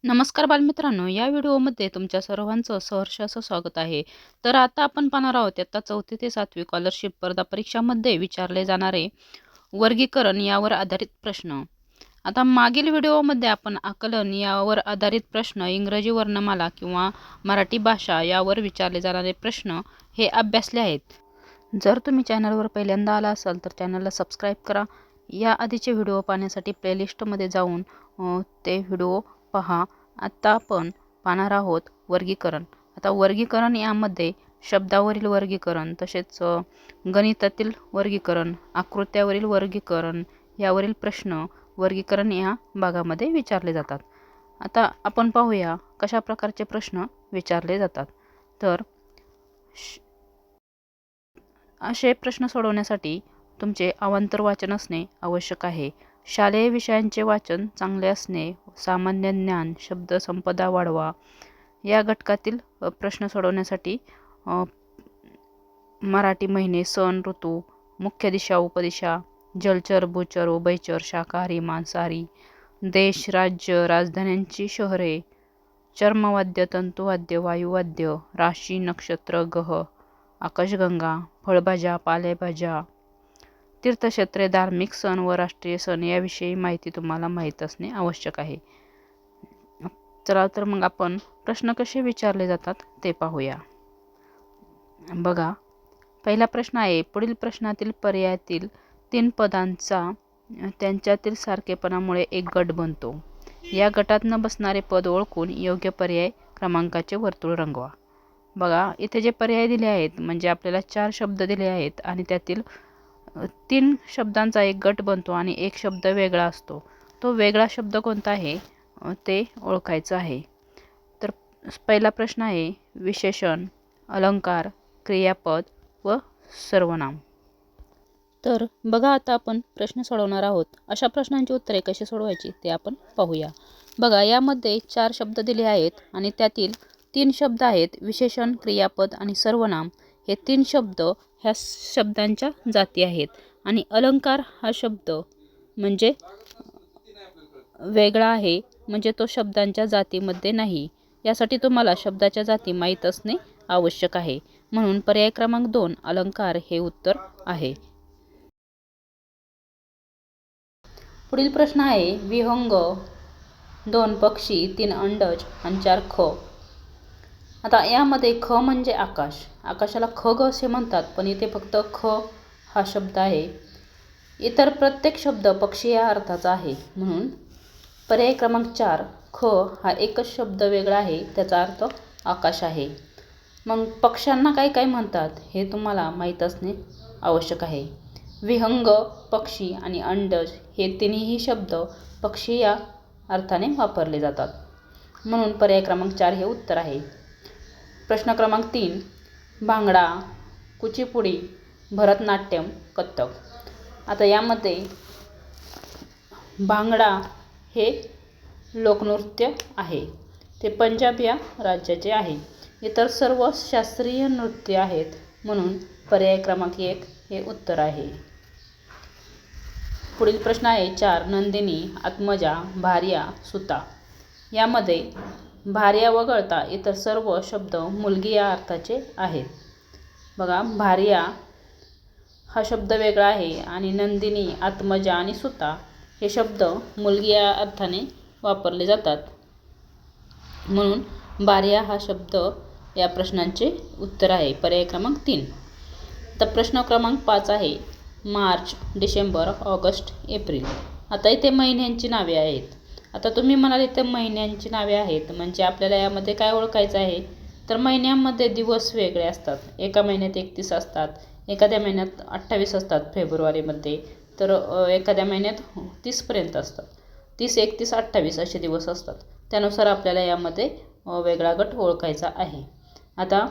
नमस्कार बालमित्रांनो, या व्हिडिओमध्ये तुमच्या सर्वांचं सहर्ष असं स्वागत आहे. तर आता आपण पाहणार आहोत इयत्ता 4थी ते 7वी स्कॉलरशिप स्पर्धा परीक्षांमध्ये विचारले जाणारे वर्गीकरण यावर आधारित प्रश्न. आता मागील व्हिडिओमध्ये आपण आकलन यावर आधारित प्रश्न, इंग्रजी वर्णमाला किंवा मराठी भाषा यावर विचारले जाणारे प्रश्न हे अभ्यासले आहेत. जर तुम्ही चॅनलवर पहिल्यांदा आला असाल तर चॅनलला सबस्क्राईब करा. या आधीचे व्हिडिओ पाहण्यासाठी प्लेलिस्टमध्ये जाऊन ते व्हिडिओ पहा. आता आपण पाहणार आहोत वर्गीकरण. आता वर्गीकरण यामध्ये शब्दावरील वर्गीकरण, तसेच गणितातील वर्गीकरण, आकृत्यावरील वर्गीकरण यावरील प्रश्न वर्गीकरण या भागामध्ये विचारले जातात. आता आपण पाहूया कशा प्रकारचे प्रश्न विचारले जातात. तर असे प्रश्न सोडवण्यासाठी तुमचे अवांतर वाचन असणे आवश्यक आहे. शालेय विषयांचे वाचन चांगले असणे, सामान्य ज्ञान, शब्दसंपदा वाढवा. या घटकातील प्रश्न सोडवण्यासाठी मराठी महिने, सण, ऋतू, मुख्य दिशा, उपदिशा, जलचर, भूचर, उभयचर, शाकाहारी, मांसाहारी, देश, राज्य, राजधान्यांची शहरे, चर्मवाद्य, तंतुवाद्य, वायुवाद्य, राशी, नक्षत्र, ग्रह, आकाशगंगा, फळभाज्या, पालेभाज्या, तीर्थक्षेत्रे, धार्मिक सण व राष्ट्रीय सण याविषयी माहिती तुम्हाला माहीत असणे आवश्यक आहे. चला तर मग आपण प्रश्न कसे विचारले जातात ते पाहूया. बघा, पहिला प्रश्न आहे, पुढील प्रश्नातील पर्यायातील 3 पदांचा त्यांच्यातील सारखेपणामुळे एक गट बनतो. या गटात न बसणारे पद ओळखून योग्य पर्याय क्रमांकाचे वर्तुळ रंगवा. बघा, इथे जे पर्याय दिले आहेत म्हणजे आपल्याला 4 शब्द दिले आहेत आणि त्यातील 3 शब्दांचा एक गट बनतो आणि एक शब्द वेगळा असतो. तो वेगळा शब्द कोणता आहे ते ओळखायचं आहे. तर पहिला प्रश्न आहे, विशेषण, अलंकार, क्रियापद व सर्वनाम. तर बघा, आता आपण प्रश्न सोडवणार आहोत. अशा प्रश्नांची उत्तरे कशी सोडवायची ते आपण पाहूया. बघा, यामध्ये 4 शब्द दिले आहेत आणि त्यातील 3 शब्द आहेत विशेषण, क्रियापद आणि सर्वनाम. हे 3 शब्द ह्या शब्दांच्या जाती आहेत आणि अलंकार हा शब्द म्हणजे वेगळा आहे, म्हणजे तो शब्दांच्या जातीमध्ये नाही. यासाठी तुम्हाला शब्दाच्या जाती माहीत असणे आवश्यक आहे. म्हणून पर्याय क्रमांक 2 अलंकार हे उत्तर आहे. पुढील प्रश्न आहे, विहंग, 2 पक्षी, 3 अंडज आणि 4 ख. आता यामध्ये ख म्हणजे आकाश. आकाशाला खग असे म्हणतात, पण इथे फक्त ख हा शब्द आहे. इतर प्रत्येक शब्द पक्षी या अर्थाचा आहे. म्हणून पर्याय क्रमांक 4 ख हा एकच शब्द वेगळा आहे, त्याचा अर्थ आकाश आहे. मग पक्ष्यांना काय काय म्हणतात हे तुम्हाला माहीत असणे आवश्यक आहे. विहंग, पक्षी आणि अंडज हे तिन्ही शब्द पक्षी या अर्थाने वापरले जातात. म्हणून पर्याय क्रमांक 4 हे उत्तर आहे. प्रश्न क्रमांक 3, भांगडा, कुचिपुडी, भरतनाट्यम, कथ्थक. आता यामध्ये भांगडा हे लोकनृत्य आहे. ते पंजाब या राज्याचे आहे. इतर सर्व शास्त्रीय नृत्य आहेत. म्हणून पर्याय क्रमांक 1 हे उत्तर आहे. पुढील प्रश्न आहे 4, नंदिनी, आत्मजा, भार्या, सुता. यामध्ये भार्या वगळता इतर सर्व शब्द मुलगी या अर्थाचे आहेत. बघा, भार्या हा शब्द वेगळा आहे आणि नंदिनी, आत्मजा आणि सुता हे शब्द मुलगी या अर्थाने वापरले जातात. म्हणून भार्या हा शब्द या प्रश्नांचे उत्तर आहे. पर्याय क्रमांक 3. तर प्रश्न क्रमांक 5 आहे, मार्च, डिसेंबर, ऑगस्ट, एप्रिल. आता इथे महिन्यांची नावे आहेत. आता तुम्ही म्हणाल इथे महिन्यांची नावे आहेत म्हणजे आपल्याला यामध्ये काय ओळखायचं आहे, तर महिन्यांमध्ये दिवस वेगळे असतात. एका महिन्यात 31 असतात, एखाद्या महिन्यात 28 असतात फेब्रुवारीमध्ये, तर एखाद्या महिन्यात 30पर्यंत असतात. 30, 31, 28 असे दिवस असतात. त्यानुसार आपल्याला यामध्ये वेगळा गट ओळखायचा आहे. आता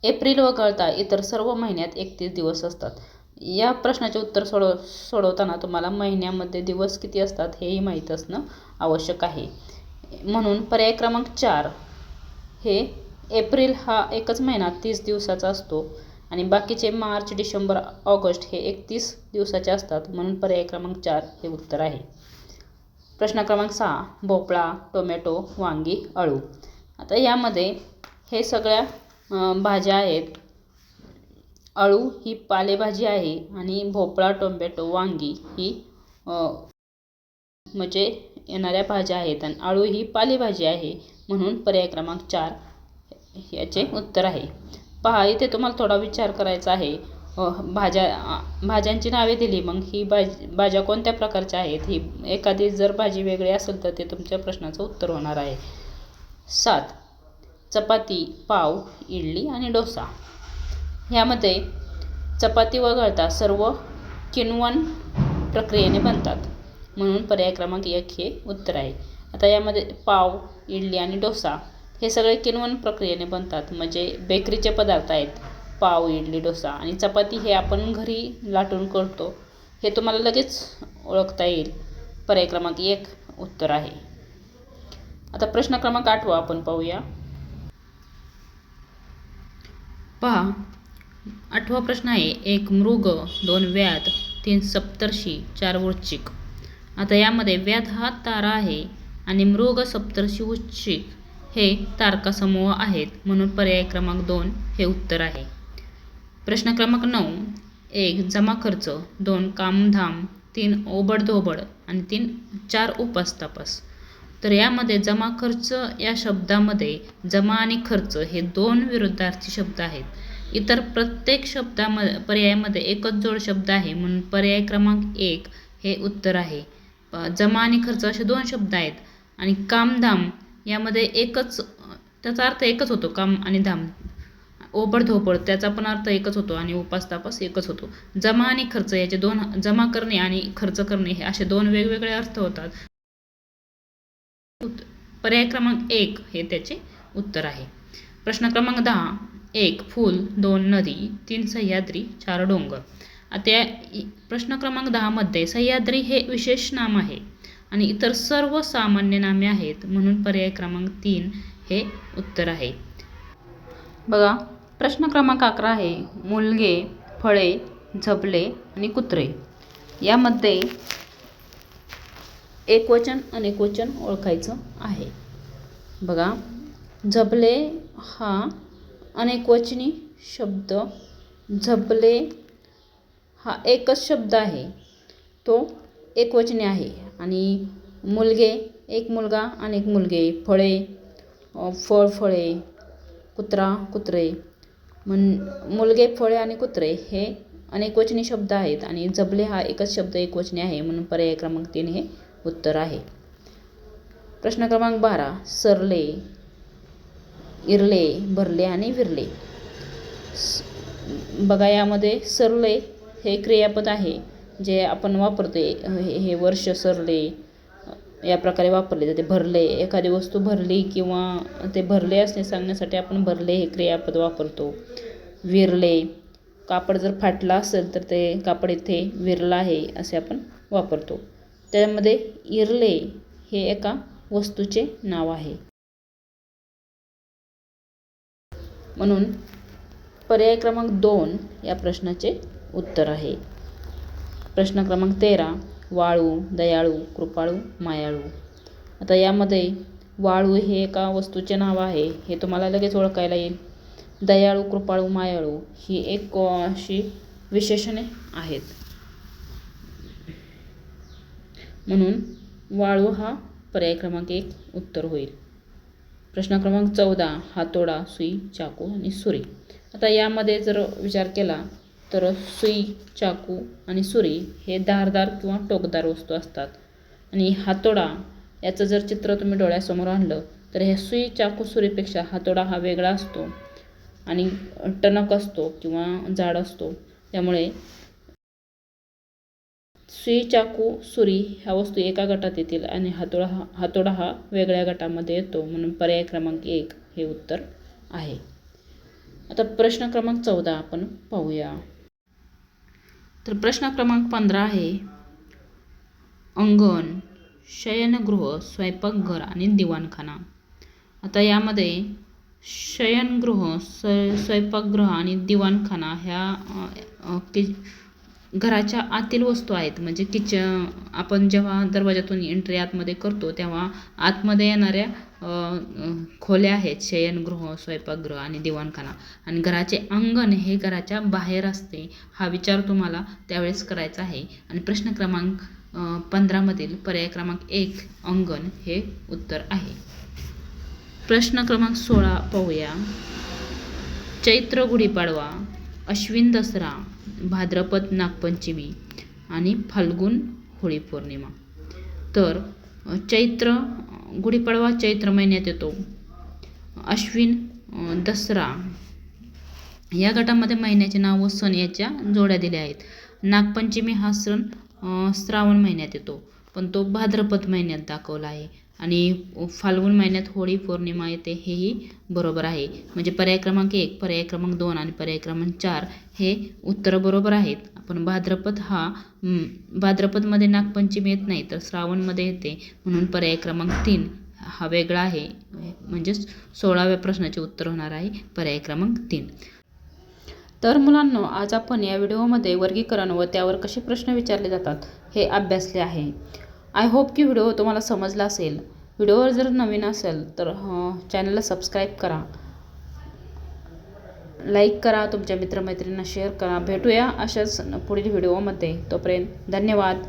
एप्रिल वगळता इतर सर्व महिन्यात 31 दिवस असतात. या प्रश्नाचे उत्तर सोडवताना तुम्हाला महिन्यामध्ये दिवस किती असतात हेही माहीत असणं आवश्यक आहे. म्हणून पर्याय क्रमांक 4 हे एप्रिल हा एकच महिना 30 दिवसाचा असतो आणि बाकीचे मार्च, डिसेंबर, ऑगस्ट हे 31 दिवसाचे असतात. म्हणून पर्याय क्रमांक 4 हे उत्तर आहे. प्रश्न क्रमांक 6 भोपळा, टोमॅटो, वांगी, अळू. आता यामध्ये हे सगळ्या भाज्या आहेत. अळू ही पालेभाजी आहे आणि भोपळा, टोमॅटो, वांगी ही म्हणजे येणाऱ्या भाज्या आहेत आणि अळू ही पालेभाजी आहे. म्हणून पर्याय क्रमांक 4 याचे उत्तर आहे. पहा, इथे तुम्हाला थोडा विचार करायचा आहे. भाज्यांची नावे दिली, मग ही भाज्या कोणत्या प्रकारच्या आहेत. ही एखादी जर भाजी वेगळी असेल तर ते तुमच्या प्रश्नाचं उत्तर होणार आहे. 7 चपाती, पाव, इडली आणि डोसा. ह्यामध्ये चपाती वगळता सर्व किण्वन प्रक्रियेने बनतात. म्हणून पर्याय क्रमांक 1 हे उत्तर आहे. आता यामध्ये पाव, इडली आणि डोसा हे सगळे किण्वन प्रक्रियेने बनतात. म्हणजे बेकरीचे पदार्थ आहेत पाव, इडली, डोसा. आणि चपाती हे आपण घरी लाटून करतो. हे तुम्हाला लगेच ओळखता येईल. पर्याय क्रमांक 1 उत्तर आहे. आता प्रश्न क्रमांक 8 आपण पाहूया. पहा, 8वा प्रश्न आहे. 1 मृग, 2 व्याध, 3 सप्तर्षी, 4 वृश्चिक. आता यामध्ये व्याध हा तारा आहे आणि मृग, सप्तर्षी, वृश्चिक हे तारका समूह आहेत. म्हणून पर्याय क्रमांक 2 हे उत्तर आहे. प्रश्न क्रमांक 9 1 जमा खर्च, 2 कामधाम, 3 ओबडधोबड आणि 4 उपास-तापास. तर यामध्ये जमा खर्च या शब्दामध्ये जमा आणि खर्च हे 2 विरुद्धार्थी शब्द आहेत. इतर प्रत्येक पर्यायामध्ये एकच जोड शब्द आहे. म्हणून पर्याय क्रमांक 1 हे उत्तर आहे. जमा आणि खर्च असे 2 शब्द आहेत आणि कामधाम यामध्ये त्याचा अर्थ एकच होतो, काम आणि धाम. ओबडधोबड त्याचा पण अर्थ एकच होतो आणि उपास-तापास एकच होतो. जमा आणि खर्च याचे 2, जमा करणे आणि खर्च करणे हे असे 2 वेगवेगळे अर्थ होतात. पर्याय क्रमांक 1 हे त्याचे उत्तर आहे. प्रश्न क्रमांक 10 1 फूल, 2 नदी, 3 सह्याद्री, 4 डोंगर. आता प्रश्न क्रमांक 10 मध्ये सह्याद्री हे विशेष नाम आहे आणि इतर सर्व सामान्य नामे आहेत. म्हणून पर्याय क्रमांक 3 हे उत्तर आहे. बघा, प्रश्न क्रमांक 11 आहे. मुलगे, फळे, झबले आणि कुत्रे. यामध्ये एकवचन अनेकवचन ओळखायचं आहे. बघा, झबले हा अनेकवचनी शब्द, झबले हा एकच शब्द आहे, तो एकवचनी आहे. आणि मुलगे एक मुलगा, अनेक मुलगे, फळे फळे, कुत्रा कुत्रे. मुलगे, फळे आणि कुत्रे हे अनेकवचनी शब्द आहेत आणि झबले हा एकच शब्द एकवचनी आहे. म्हणून पर्याय क्रमांक 3 हे उत्तर आहे. प्रश्न क्रमांक 12 सरले, इरले, भरले आणि विरले. बघा, यामध्ये सरले हे क्रियापद आहे जे आपण वापरतो. हे वर्ष सरले या प्रकारे वापरले जाते. भरले, एखादी वस्तू भरली किंवा ते भरले असणे सांगण्यासाठी आपण भरले हे क्रियापद वापरतो. विरले, कापड जर फाटला असेल तर ते कापड इथे विरलं आहे असे आपण वापरतो. त्यामध्ये इरले हे एका वस्तूचे नाव आहे. म्हणून पर्याय क्रमांक 2 या प्रश्नाचे उत्तर आहे. प्रश्न क्रमांक 13 वाळू, दयाळू, कृपाळू, मायाळू. आता यामध्ये वाळू हे एका वस्तूचे नाव आहे, हे तुम्हाला लगेच ओळखायला येईल. दयाळू, कृपाळू, मायाळू ही एक अशी विशेषणे आहेत. म्हणून वाळू हा पर्याय क्रमांक 1 उत्तर होईल. प्रश्न क्रमांक 14 हातोडा, सुई, चाकू आणि सुरी. आता यामध्ये जर विचार केला तर सुई, चाकू आणि सुरी हे धारदार किंवा टोकदार वस्तू असतात. आणि हातोडा याचं जर चित्र तुम्ही डोळ्यासमोर आणलं तर हे सुई, चाकू, सुरीपेक्षा हातोडा हा वेगळा असतो आणि टणक असतो किंवा जाड असतो. त्यामुळे सुई, चाकू, सुरी ह्या वस्तू एका गटात येतील आणि हातोडा हा वेगळ्या गटामध्ये येतो. म्हणून पर्याय क्रमांक 1 हे उत्तर आहे. आता प्रश्न क्रमांक 14 आपण पाहूया. तर प्रश्न क्रमांक 15 आहे. अंगण, शयनगृह, स्वयंपाकघर आणि दिवाणखाना. आता यामध्ये शयनगृह, स्वयंपाकगृह आणि दिवाणखाना ह्या घराच्या आतील वस्तू आहेत, म्हणजे आपण जेव्हा दरवाजातून एंट्री आतमध्ये करतो तेव्हा आतमध्ये येणाऱ्या खोल्या आहेत, शयनगृह, स्वयंपाकगृह आणि दिवाणखाना. आणि घराचे अंगण हे घराच्या बाहेर असते. हा विचार तुम्हाला त्यावेळेस करायचा आहे. आणि प्रश्न क्रमांक 15 मधील पर्याय क्रमांक 1 अंगण हे उत्तर आहे. प्रश्न क्रमांक 16 पाहूया. चैत्र गुढीपाडवा, अश्विन दसरा, भाद्रपद नागपंचमी आणि फाल्गुन होळी पौर्णिमा. तर चैत्र गुढीपाडवा चैत्र महिन्यात येतो. अश्विन दसरा या गटामध्ये महिन्याचे नाव व सण याच्या जोड्या दिल्या आहेत. नागपंचमी हा सण श्रावण महिन्यात येतो, पण तो भाद्रपद महिन्यात दाखवला आहे. आणि फाल्गुन महिन्यात होळी पौर्णिमा येते, हेही बरोबर आहे. म्हणजे पर्याय क्रमांक 1, पर्याय क्रमांक 2 आणि पर्याय क्रमांक 4 हे उत्तर बरोबर आहेत. आपण भाद्रपदमध्ये नागपंचमी येत नाही, तर श्रावणमध्ये येते, म्हणून पर्याय क्रमांक 3 हा वेगळा आहे. म्हणजेच 16व्या प्रश्नाचे उत्तर होणार आहे पर्याय क्रमांक 3. तर मुलांनो, आज आपण या व्हिडिओमध्ये वर्गीकरण व त्यावर कसे प्रश्न विचारले जातात हे अभ्यासले आहे. आय होप की व्हिडिओ तुम्हाला समजला असेल. व्हिडिओवर जर नवीन असेल तर चॅनलला सबस्क्राईब करा, लाईक करा, तुमच्या मित्रमैत्रिणींना शेअर करा. भेटूया अशाच पुढील व्हिडिओमध्ये. तोपर्यंत धन्यवाद.